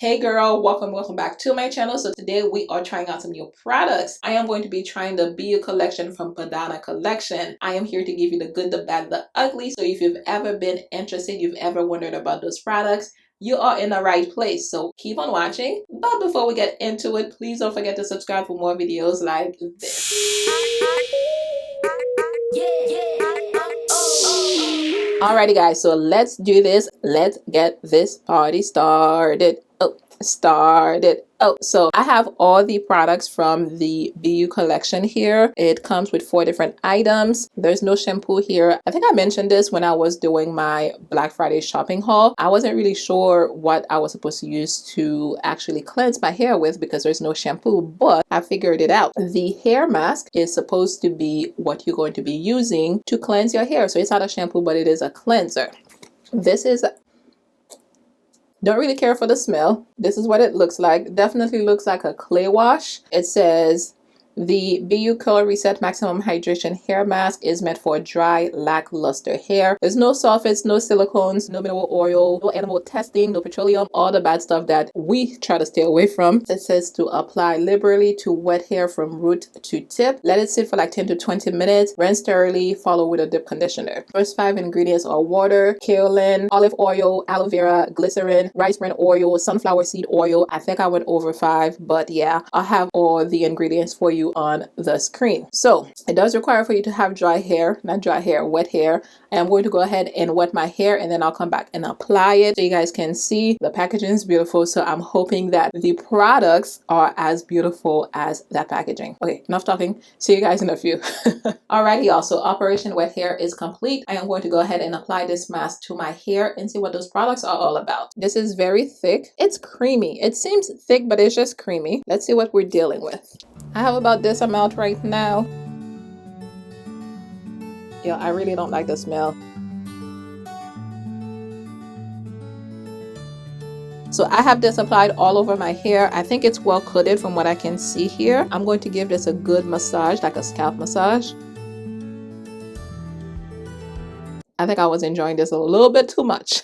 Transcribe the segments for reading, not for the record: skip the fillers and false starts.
Hey girl, welcome back to my channel. So today we are trying out some new products. I am going to be trying the BIYO collection from Pydana Collection. I am here to give you the good, the bad, the ugly. So if you've ever been interested, you've ever wondered about those products, you are in the right place. So keep on watching. But before we get into it, please don't forget to subscribe for more videos like this. Alrighty guys, so let's do this. Let's get this party started. So I have all the products from the BIYO collection here. It comes with 4 different items. There's no shampoo here. I think I mentioned this when I was doing my Black Friday shopping haul. I wasn't really sure what I was supposed to use to actually cleanse my hair with because there's no shampoo, but I figured it out. The hair mask is supposed to be what you're going to be using to cleanse your hair. So it's not a shampoo, but it is a cleanser. This is Don't really care for the smell. This is what it looks like. Definitely looks like a clay wash. It says the BIYO Color Reset Maximum Hydration Hair Mask is meant for dry, lackluster hair. There's no sulfates, no silicones, no mineral oil, no animal testing, no petroleum, all the bad stuff that we try to stay away from. It says to apply liberally to wet hair from root to tip. Let it sit for like 10 to 20 minutes. Rinse thoroughly, follow with a dip conditioner. First 5 ingredients are water, kaolin, olive oil, aloe vera, glycerin, rice bran oil, sunflower seed oil. I think I went over 5, but yeah, I'll have all the ingredients for you on the screen. So it does require for you to have wet hair. I am going to go ahead and wet my hair and then I'll come back and apply it so you guys can see. The packaging is beautiful, so I'm hoping that the products are as beautiful as that packaging. Okay, enough talking. See you guys in a few. Alrighty y'all, so Operation Wet Hair is complete. I am going to go ahead and apply this mask to my hair and see what those products are all about. This is very thick. It's creamy. It seems thick, but it's just creamy. Let's see what we're dealing with. I have about this amount right now. Yeah, I really don't like the smell. So I have this applied all over my hair. I think it's well coated from what I can see here. I'm going to give this a good massage, like a scalp massage. I think I was enjoying this a little bit too much.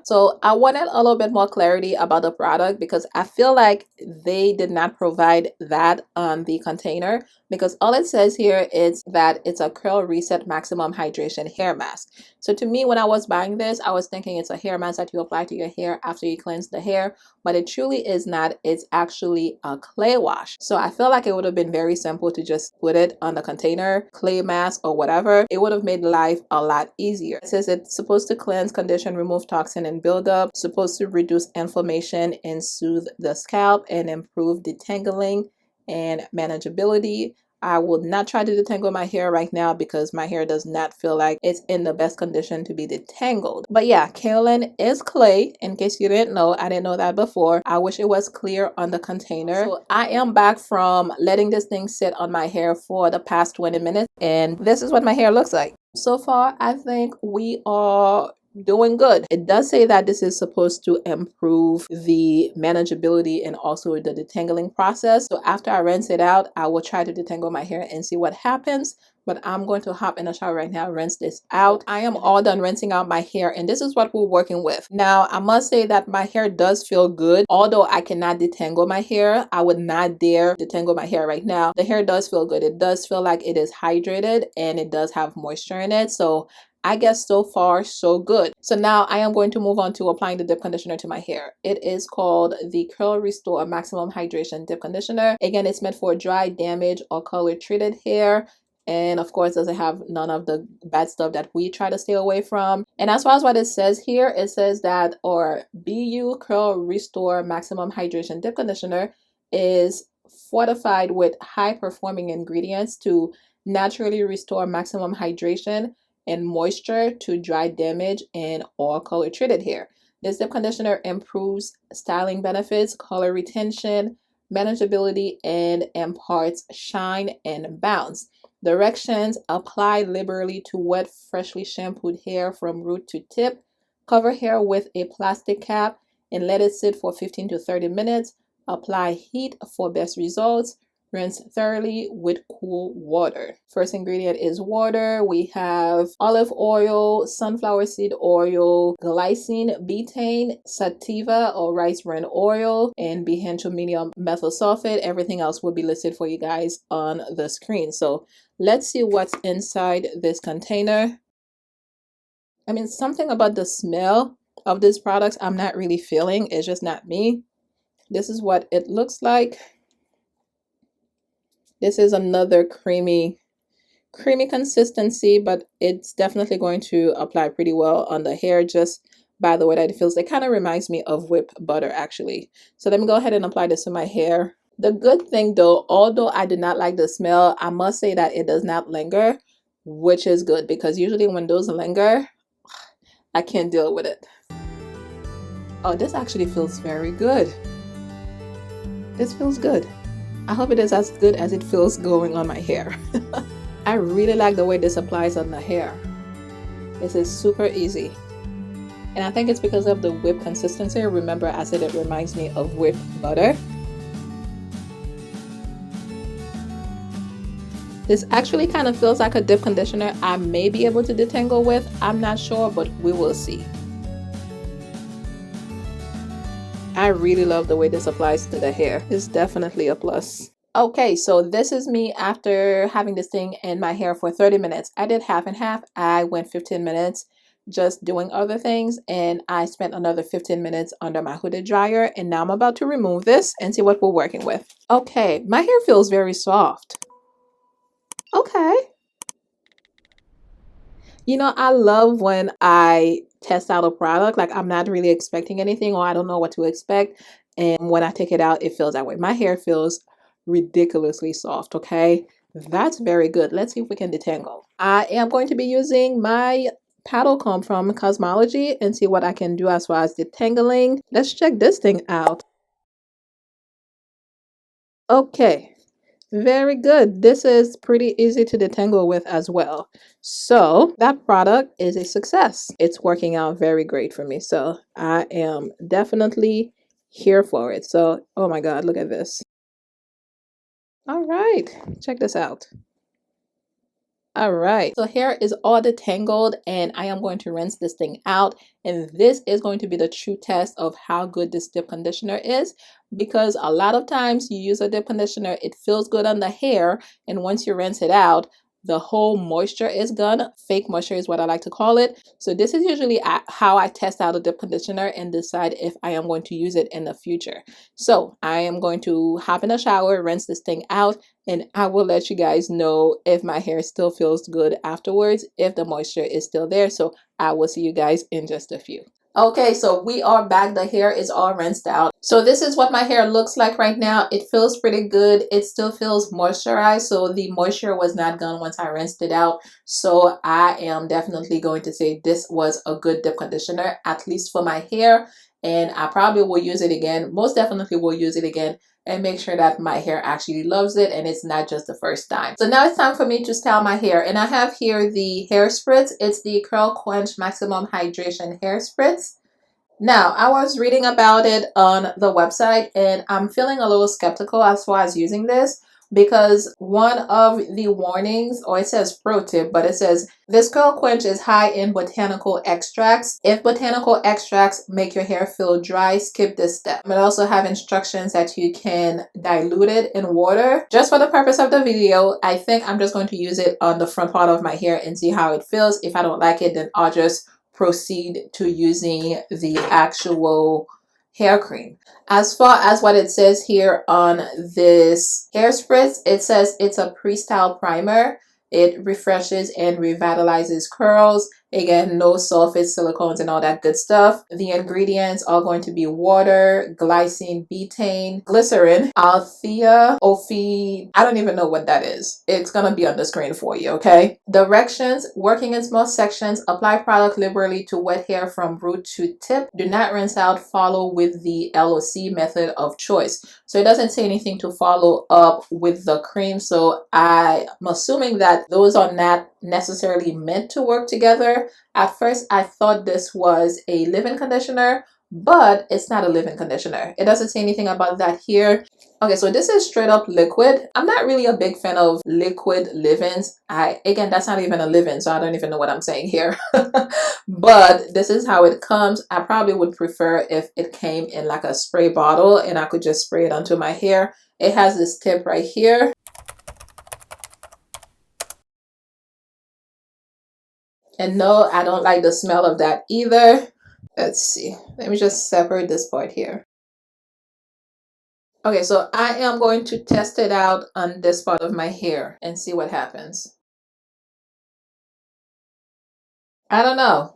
So I wanted a little bit more clarity about the product because I feel like they did not provide that on the container, because all it says here is that it's a curl reset maximum hydration hair mask. So to me, when I was buying this, I was thinking it's a hair mask that you apply to your hair after you cleanse the hair, but it truly is not. It's actually a clay wash. So I feel like it would have been very simple to just put it on the container, clay mask or whatever. It would have made life a lot easier. It says it's supposed to cleanse, condition, remove toxin and buildup, supposed to reduce inflammation and soothe the scalp and improve detangling and manageability. I will not try to detangle my hair right now because my hair does not feel like it's in the best condition to be detangled. But yeah, kaolin is clay. In case you didn't know, I didn't know that before. I wish it was clear on the container. So I am back from letting this thing sit on my hair for the past 20 minutes, and this is what my hair looks like. So far, I think we are doing good. It does say that this is supposed to improve the manageability and also the detangling process. So after I rinse it out, I will try to detangle my hair and see what happens. But I'm going to hop in the shower right now, rinse this out. I am all done rinsing out my hair, and this is what we're working with. Now, I must say that my hair does feel good. Although I cannot detangle my hair, I would not dare detangle my hair right now. The hair does feel good. It does feel like it is hydrated and it does have moisture in it. So I guess so far so good. So now I am going to move on to applying the dip conditioner to my hair. It is called the Curl Restore Maximum Hydration Dip Conditioner. Again, it's meant for dry, damaged, or color treated hair. And of course, doesn't have none of the bad stuff that we try to stay away from. And as far as what it says here, it says that our BIYO Curl Restore Maximum Hydration Dip Conditioner is fortified with high-performing ingredients to naturally restore maximum hydration and moisture to dry, damaged, and or color treated hair. This dip conditioner improves styling benefits, color retention, manageability, and imparts shine and bounce. Directions: apply liberally to wet, freshly shampooed hair from root to tip. Cover hair with a plastic cap and let it sit for 15 to 30 minutes. Apply heat for best results. Rinse thoroughly with cool water. First ingredient is water. We have olive oil, sunflower seed oil, glycine, betaine, sativa or rice bran oil, and medium methyl sulfate. Everything else will be listed for you guys on the screen. So let's see what's inside this container. I mean, something about the smell of these products I'm not really feeling. It's just not me. This is what it looks like. This is another creamy consistency, but it's definitely going to apply pretty well on the hair just by the way that it feels. It kind of reminds me of whipped butter actually. So let me go ahead and apply this to my hair. The good thing though, although I did not like the smell, I must say that it does not linger, which is good because usually when those linger, I can't deal with it. Oh, this actually feels very good. This feels good. I hope it is as good as it feels going on my hair. I really like the way this applies on the hair. This is super easy. And I think it's because of the whip consistency. Remember, I said it reminds me of whipped butter. This actually kind of feels like a dip conditioner I may be able to detangle with. I'm not sure, but we will see. I really love the way this applies to the hair. It's definitely a plus. Okay, so this is me after having this thing in my hair for 30 minutes. I did half and half. I went 15 minutes just doing other things, and I spent another 15 minutes under my hooded dryer, and now I'm about to remove this and see what we're working with. Okay, my hair feels very soft. Okay. You know, I love when I test out a product, like I'm not really expecting anything or I don't know what to expect. And when I take it out, it feels that way. My hair feels ridiculously soft, okay? That's very good. Let's see if we can detangle. I am going to be using my paddle comb from Cosmology and see what I can do as far as detangling. Let's check this thing out. Okay. Very good. This is pretty easy to detangle with as well. So that product is a success. It's working out very great for me. So I am definitely here for it. So, oh my God, look at this. All right, check this out. All right, so hair is all detangled and I am going to rinse this thing out, and this is going to be the true test of how good this dip conditioner is, because a lot of times you use a dip conditioner, it feels good on the hair, and once you rinse it out, the whole moisture is gone. Fake moisture is what I like to call it. So this is usually how I test out a dip conditioner and decide if I am going to use it in the future. So I am going to hop in a shower, rinse this thing out, and I will let you guys know if my hair still feels good afterwards, if the moisture is still there. So I will see you guys in just a few. Okay, so we are back. The hair is all rinsed out. So this is what my hair looks like right now. It feels pretty good. It still feels moisturized. So the moisture was not gone once I rinsed it out. So I am definitely going to say this was a good dip conditioner, at least for my hair. And I probably will use it again. Most definitely will use it again and make sure that my hair actually loves it and it's not just the first time. So now it's time for me to style my hair, and I have here the hair spritz. It's the Curl Quench Maximum Hydration Hair Spritz. Now, I was reading about it on the website and I'm feeling a little skeptical as far as using this, because one of the warnings, or it says pro tip, but it says this curl quench is high in botanical extracts. If botanical extracts make your hair feel dry, skip this step. But also have instructions that you can dilute it in water. Just for the purpose of the video, I think I'm just going to use it on the front part of my hair and see how it feels. If I don't like it, then I'll just proceed to using the actual hair cream. As far as what it says here on this hair spritz, it says it's a pre-style primer. It refreshes and revitalizes curls. Again, no sulfates, silicones, and all that good stuff. The ingredients are going to be water, glycine, betaine, glycerin, althea, ophi. I don't even know what that is. It's going to be on the screen for you, okay? Directions: working in small sections. Apply product liberally to wet hair from root to tip. Do not rinse out. Follow with the LOC method of choice. So it doesn't say anything to follow up with the cream. So I'm assuming that those are not necessarily meant to work together. At first, I thought this was a leave-in conditioner, but it's not a leave-in conditioner. It doesn't say anything about that here. Okay, so this is straight up liquid. I'm not really a big fan of liquid leave-ins. Again, that's not even a leave-in, so I don't even know what I'm saying here. But this is how it comes. I probably would prefer if it came in like a spray bottle and I could just spray it onto my hair. It has this tip right here. And no, I don't like the smell of that either. Let's see. Let me just separate this part here. Okay, so I am going to test it out on this part of my hair and see what happens. I don't know.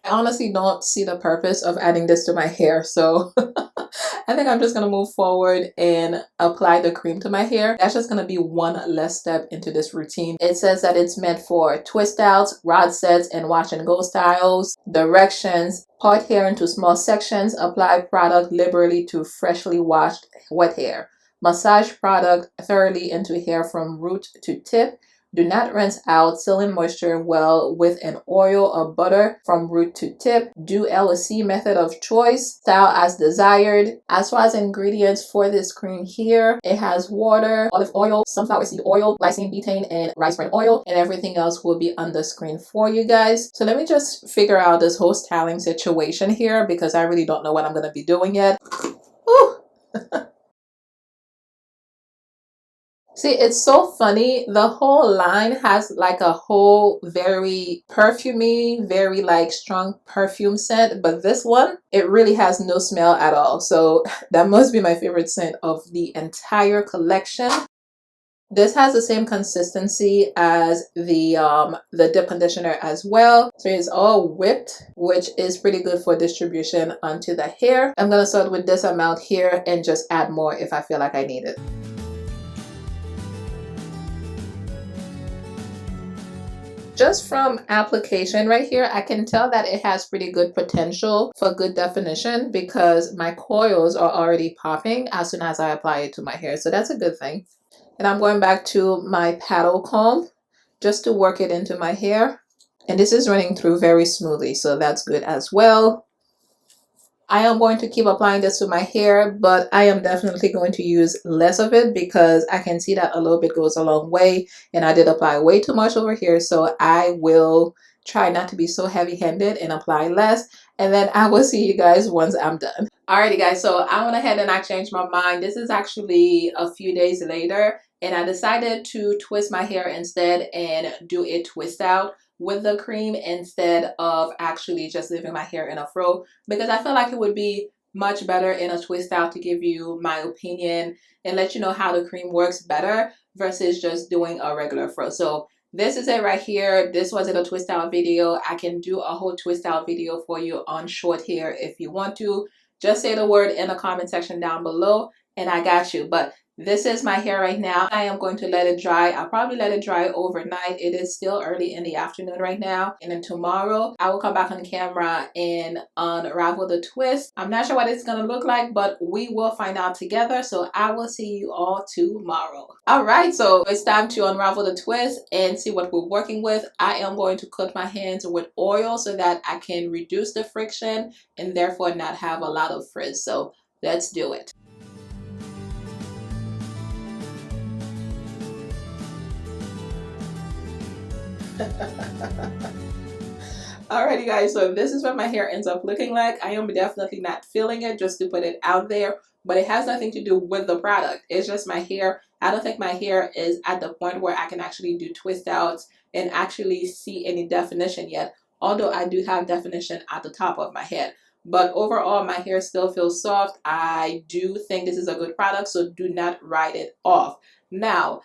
I honestly don't see the purpose of adding this to my hair, so I think I'm just going to move forward and apply the cream to my hair. That's just going to be one less step into this routine. It says that it's meant for twist outs, rod sets, and wash and go styles. Directions: part hair into small sections. Apply product liberally to freshly washed wet hair. Massage product thoroughly into hair from root to tip. Do not rinse out. Seal in moisture well with an oil or butter from root to tip. Do LC method of choice. Style as desired. As far as ingredients for this cream here, it has water, olive oil, sunflower seed oil, glycine, betaine, and rice bran oil, and everything else will be on the screen for you guys. So let me just figure out this whole styling situation here because I really don't know what I'm going to be doing yet. Ooh. See, it's so funny. The whole line has like a whole very perfumey, very like strong perfume scent, but this one, it really has no smell at all. So that must be my favorite scent of the entire collection. This has the same consistency as the dip conditioner as well. So it's all whipped, which is pretty good for distribution onto the hair. I'm gonna start with this amount here and just add more if I feel like I need it. Just from application right here, I can tell that it has pretty good potential for good definition because my coils are already popping as soon as I apply it to my hair. So that's a good thing. And I'm going back to my paddle comb just to work it into my hair. And this is running through very smoothly, so that's good as well. I am going to keep applying this to my hair, but I am definitely going to use less of it because I can see that a little bit goes a long way, and I did apply way too much over here, so I will try not to be so heavy-handed and apply less, and then I will see you guys once I'm done. Alrighty guys, so I went ahead and I changed my mind. This is actually a few days later, and I decided to twist my hair instead and do a twist out with the cream instead of actually just leaving my hair in a fro, because I feel like it would be much better in a twist out to give you my opinion and let you know how the cream works better versus just doing a regular fro. So this is it right here. This wasn't a twist out video. I can do a whole twist out video for you on short hair if you want to. Just say the word in the comment section down below and I got you. But this is my hair right now. I am going to let it dry. I'll probably let it dry overnight. It is still early in the afternoon right now. And then tomorrow, I will come back on camera and unravel the twist. I'm not sure what it's going to look like, but we will find out together. So I will see you all tomorrow. All right, so it's time to unravel the twist and see what we're working with. I am going to coat my hands with oil so that I can reduce the friction and therefore not have a lot of frizz. So let's do it. Alrighty guys, so this is what my hair ends up looking like. I am definitely not feeling it, just to put it out there, but it has nothing to do with the product. It's just my hair. I don't think my hair is at the point where I can actually do twist outs and actually see any definition yet, although I do have definition at the top of my head. But overall, my hair still feels soft. I do think this is a good product, so do not write it off. Now,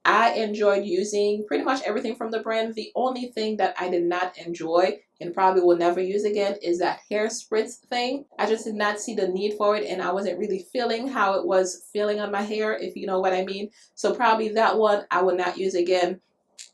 I enjoyed using pretty much everything from the brand. The only thing that I did not enjoy and probably will never use again is that hair spritz thing. I just did not see the need for it, and I wasn't really feeling how it was feeling on my hair, if you know what I mean. So probably that one I will not use again.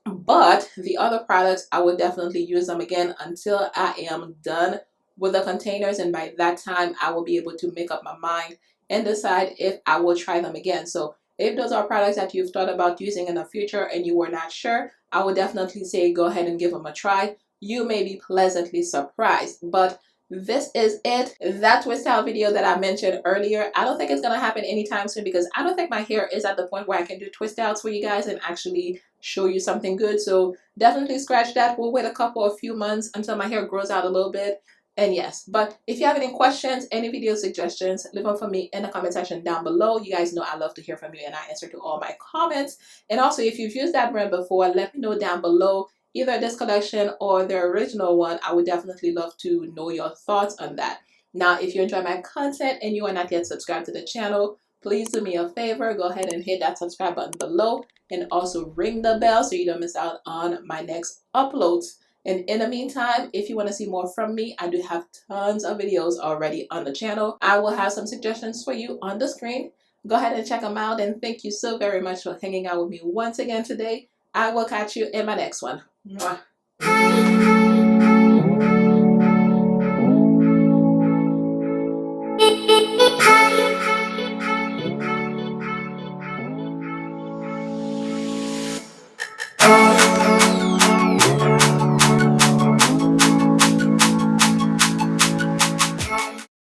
But the other products, I will definitely use them again until I am done with the containers, and by that time I will be able to make up my mind and decide if I will try them again. So if those are products that you've thought about using in the future and you were not sure, I would definitely say go ahead and give them a try. You may be pleasantly surprised. But this is it. That twist out video that I mentioned earlier, I don't think it's gonna happen anytime soon because I don't think my hair is at the point where I can do twist outs for you guys and actually show you something good. So definitely scratch that. We'll wait a few months until my hair grows out a little bit. And yes, but if you have any questions, any video suggestions, leave them for me in the comment section down below. You guys know I love to hear from you and I answer to all my comments. And also, if you've used that brand before, let me know down below, either this collection or the original one. I would definitely love to know your thoughts on that. Now, if you enjoy my content and you are not yet subscribed to the channel, please do me a favor, go ahead and hit that subscribe button below and also ring the bell so you don't miss out on my next uploads. And in the meantime, if you want to see more from me, I do have tons of videos already on the channel. I will have some suggestions for you on the screen. Go ahead and check them out, and thank you so very much for hanging out with me once again today. I will catch you in my next one. Mwah.